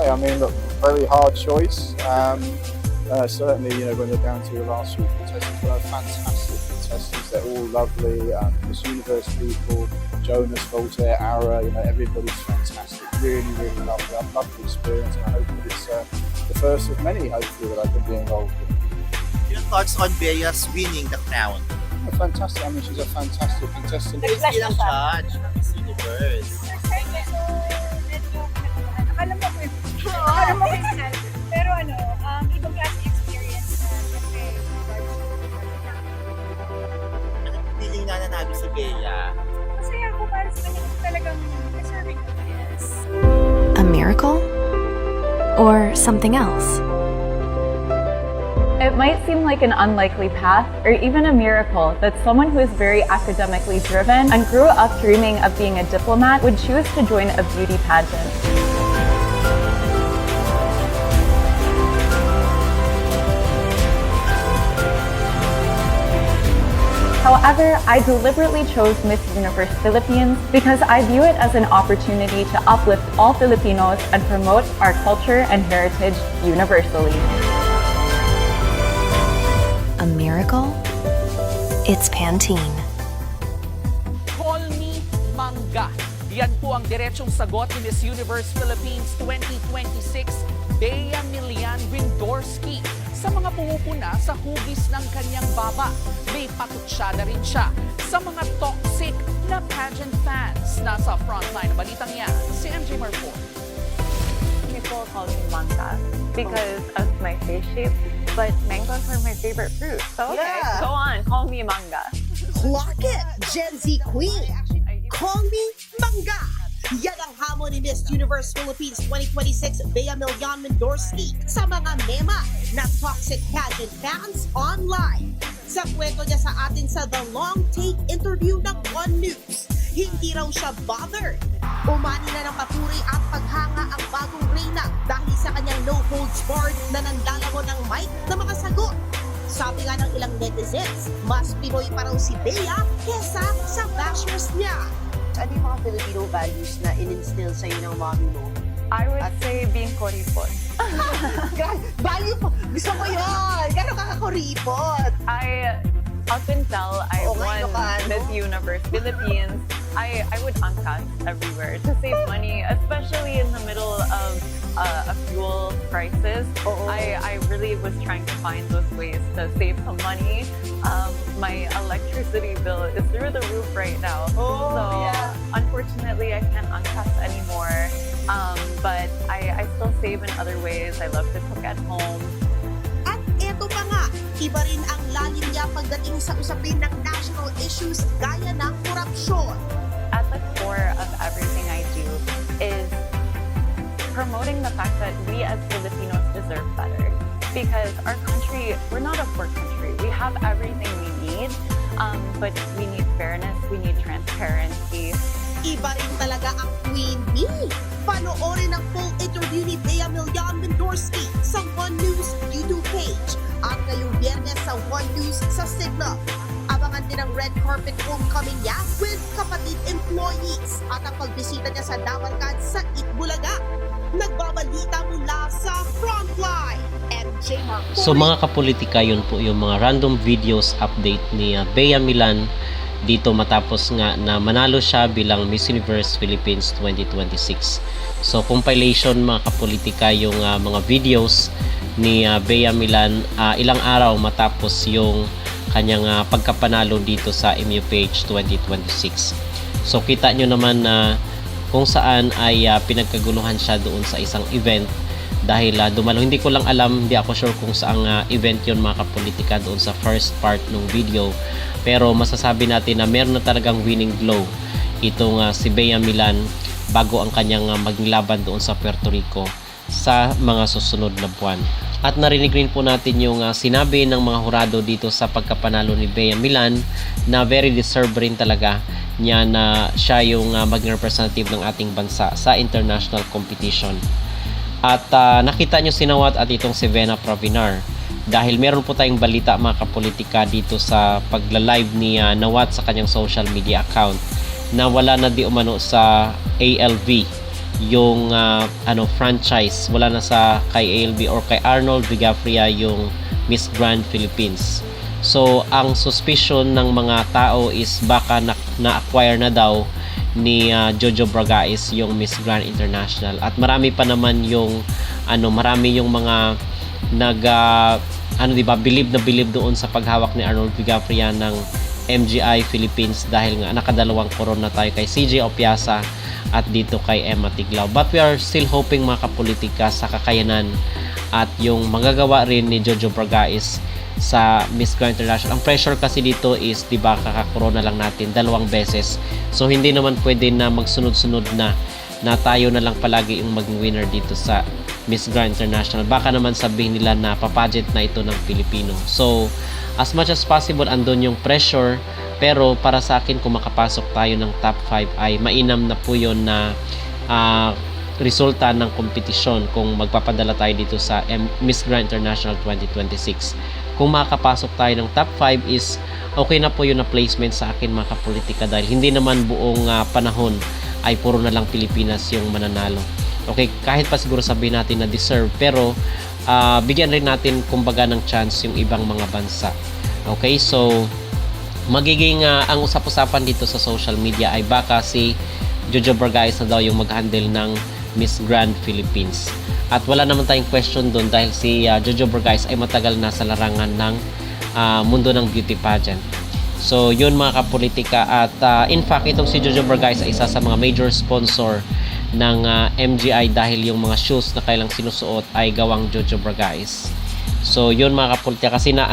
say? I mean, look, very hard choice. Certainly, when they're down to the last few contestants, but fantastic contestants. They're all lovely. Miss Universe people, Jonas, Voltaire, Ara, everybody's fantastic. Really, really lovely. I've loved the experience, and I hope that it's the first of many, hopefully, that I can be involved in. Your thoughts on Bea's winning the crown? Fantastic. I mean, she's a fantastic contestant. She's bilang judge ng Miss Universe. Akala mo minsan. Pero ibang klase experience kasi Anong feeling na nanalo si Bea? masaya ako para sa kanya kasi talagang deserving of this. A miracle? Or something else? It might seem like an unlikely path or even a miracle that someone who is very academically driven and grew up dreaming of being a diplomat would choose to join a beauty pageant. However, I deliberately chose Miss Universe Philippines because I view it as an opportunity to uplift all Filipinos and promote our culture and heritage universally. A miracle? It's Pantene. Call me Mangga. Yan po ang diretsong sagot ni Miss Universe Philippines 2026, Bea Milian Windorski. Sa mga pumupuna sa hugis ng kanyang baba, may patutsada rin siya sa mga toxic na pageant fans. Nasa frontline ng balitang yan, si MJ Marfort. People call me manga because of my face shape, but mangoes are my favorite fruit. So okay, go on, call me manga. Clock it, Gen Z Queen! Call me Mangga! Yan ang hamon ni Miss Universe Philippines 2026 Bea Milian Windorski sa mga mema na toxic pageant fans online. Sa kwento niya sa atin sa The Long Take interview ng One News, hindi raw siya bothered. Umani na ng papuri at paghanga ang bagong reyna dahil sa kanyang no-holds-barred na nandalago ng mic na mga sagot. Sabi nga ng ilang netizens, mas Pinoy pa raw si Bea kesa sa bashers niya. Ano yung mga Filipino values na in-instill sa'yo ng mommy mo? I would say being koripot. Value po! Gusto ko yun! Gano'n kakakuripot? Up until I Oo nga, won Ilocano. Miss Universe Philippines, I would angkas everywhere to save money, especially in the middle of a fuel crisis. Oo. I really was trying to find those ways to save some money. My electricity bill is through the roof right now. Oh, So yeah. unfortunately, I can't angkas anymore. But I still save in other ways. I love to cook at home. At eto pa nga, iba rin ang lalim niya pagdating sa usapin ng national issues gaya ng korupsyon. At the core of everything I do is promoting the fact that we as Filipinos deserve better. Because our country, we're not a poor country. We have everything we need, but we need fairness, we need transparency. Iba rin talaga ang Queen Bee. Panoorin ang full interview ni Bea Milian Windorski sa One News YouTube page at ngayong Biyernes sa One News sa Signal. Abangan din ang red carpet homecoming niya with kapatid employees at ang pagbisita niya sa Dawarkad sa Itbulaga. Nagbabalita mula sa Frontline, MJ Marfort. So mga kapolitika, yun po yung mga random videos update ni Bea Milian dito matapos nga na manalo siya bilang Miss Universe Philippines 2026. So compilation mga kapolitika yung mga videos ni Bea Milian ilang araw matapos yung kanyang pagkapanalo dito sa MUPH 2026. So kita nyo naman na kung saan ay pinagkaguluhan siya doon sa isang event dahil dumalo. Hindi ko lang alam, hindi ako sure kung saang event yon mga kapolitika doon sa first part ng video, pero masasabi natin na meron na talagang winning glow itong si Bea Milian bago ang kanyang maging laban doon sa Puerto Rico sa mga susunod na buwan. At narinig rin po natin yung sinabi ng mga hurado dito sa pagkapanalo ni Bea Milian na very deserved rin talaga niya na siya yung maging representative ng ating bansa sa international competition. At nakita nyo si Nawat at itong si Vena Pravinar dahil meron po tayong balita mga kapolitika dito sa pagla-live ni Nawat sa kanyang social media account na wala na di umano sa ALV yung franchise. Wala na sa kay ALB or kay Arnold Vigafria yung Miss Grand Philippines. So ang suspicion ng mga tao is baka na-acquire na daw ni Jojo Bragais yung Miss Grand International, at marami pa naman yung marami yung mga believe doon sa paghawak ni Arnold Vigafria ng MGI Philippines, dahil nga nakadalawang koron na tayo kay CJ Opiasa at dito kay Emma Tiglao. But we are still hoping mga kapolitika sa kakayanan at yung magagawa rin ni Jojo Bragais sa Miss Grand International. Ang pressure kasi dito is, di ba, kaka-corona lang natin 2 beses. So hindi naman pwede na magsunod-sunod na tayo na lang palagi yung maging winner dito sa Miss Grand International. Baka naman sabihin nila na papageant na ito ng Pilipino. So as much as possible andun yung pressure, pero para sa akin kung makapasok tayo ng top 5 ay mainam na po yun na resulta ng kompetisyon kung magpapadala tayo dito sa Miss Grand International 2026. Kung makapasok tayo ng top 5 is okay na po yun na placement sa akin mga kapolitika, dahil hindi naman buong panahon ay puro na lang Pilipinas yung mananalo. Okay, kahit pa siguro sabihin natin na deserve, pero bigyan rin natin kumbaga ng chance yung ibang mga bansa. Okay, so magiging ang usap-usapan dito sa social media ay baka si Jojo Bragais na daw yung mag-handle ng Miss Grand Philippines. At wala naman tayong question doon, dahil si Jojo Bragais ay matagal na sa larangan ng mundo ng beauty pageant. So yun mga kapolitika, at in fact itong si Jojo Bragais ay isa sa mga major sponsor ng MGI, dahil yung mga shoes na kailang sinusuot ay gawang Jojo Bragais. So yun mga kapolitika, kasi na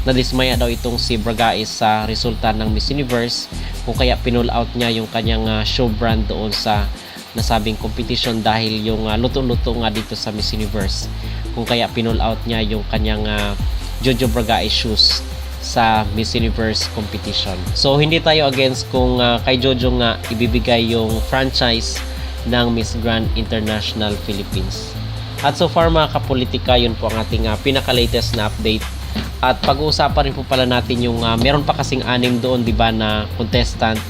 nadismaya daw itong si Bragais sa resulta ng Miss Universe, kung kaya pinull out niya yung kanyang shoe brand doon sa nasabing competition, dahil yung luto-luto nga dito sa Miss Universe, kung kaya pinull out niya yung kanyang Jojo Bragais shoes sa Miss Universe competition. So hindi tayo against kung kay Jojo nga ibibigay yung franchise ng Miss Grand International Philippines. At so far mga kapolitika, yun po ang ating pinaka-latest na update. At pag-uusapan rin po pala natin yung meron pa kasing 6 doon, di ba, na contestant.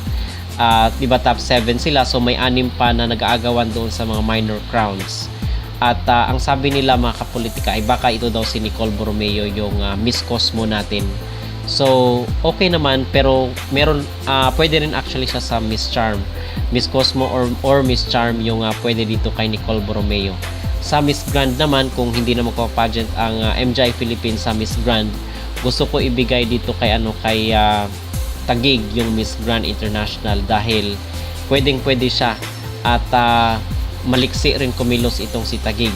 Di ba top 7 sila, so may 6 pa na nag-aagawan doon sa mga minor crowns. At ang sabi nila mga kapolitika ay baka ito daw si Nicole Borromeo yung Miss Cosmo natin. So okay naman, pero meron pwede rin actually siya sa Miss Charm, Miss Cosmo or Miss Charm yung pwede dito kay Nicole Borromeo. Sa Miss Grand naman, kung hindi na magpa-pageant ang MGI Philippines sa Miss Grand, gusto ko ibigay dito kay Taguig yung Miss Grand International, dahil pwedeng-pwede siya at maliksi rin kumilos itong si Taguig.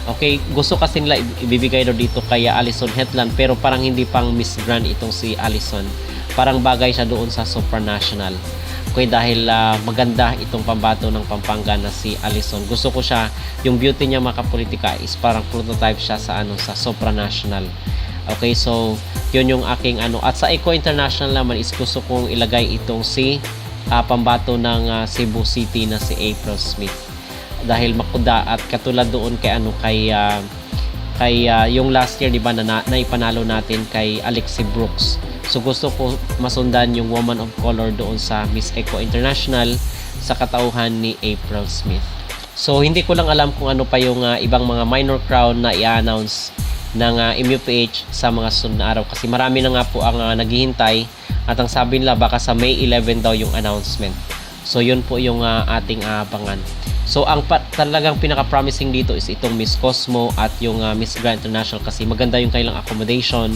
Okay, gusto kasi nila ibibigay daw dito kay Alison Hetland, pero parang hindi pang Miss Grand itong si Alison. Parang bagay siya doon sa supranational. Okay, dahil maganda itong pambato ng Pampanga na si Alison. Gusto ko siya, yung beauty niya mga kapolitika is parang prototype siya sa sa supranational. Okay, so yun yung aking At sa Eco International naman is gusto kong ilagay itong si pambato ng Cebu City na si April Smith, dahil makuda at katulad doon kay yung last year, di ba, na naipanalo natin kay Alexi Brooks. So gusto ko masundan yung woman of color doon sa Miss Eco International sa katauhan ni April Smith. So hindi ko lang alam kung ano pa yung ibang mga minor crown na i-announce ng MUPH sa mga sunod na araw, kasi marami na nga po ang naghihintay, at ang sabi nila baka sa May 11 daw yung announcement. So yun po yung ating abangan. So ang talagang pinaka-promising dito is itong Miss Cosmo at yung Miss Grand International, kasi maganda yung kailang accommodation.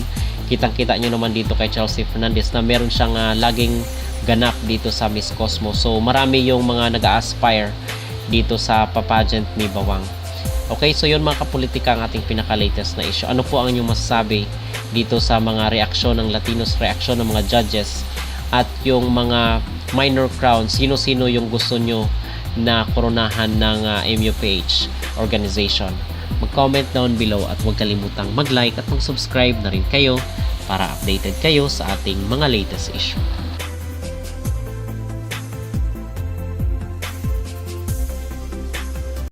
Kitang-kita nyo naman dito kay Chelsea Fernandez na meron siyang laging ganap dito sa Miss Cosmo. So marami yung mga nag-aspire dito sa papageant ni Bawang. Okay, so yun mga kapolitika ang ating pinaka-latest na issue. Ano po ang inyong masasabi dito sa mga reaksyon ng Latinos, reaksyon ng mga judges, at yung mga minor crowns? Sino-sino yung gusto nyo na koronahan ng MUPH organization? Mag-comment down below, at huwag kalimutang mag-like at mag-subscribe na rin kayo para updated kayo sa ating mga latest issue.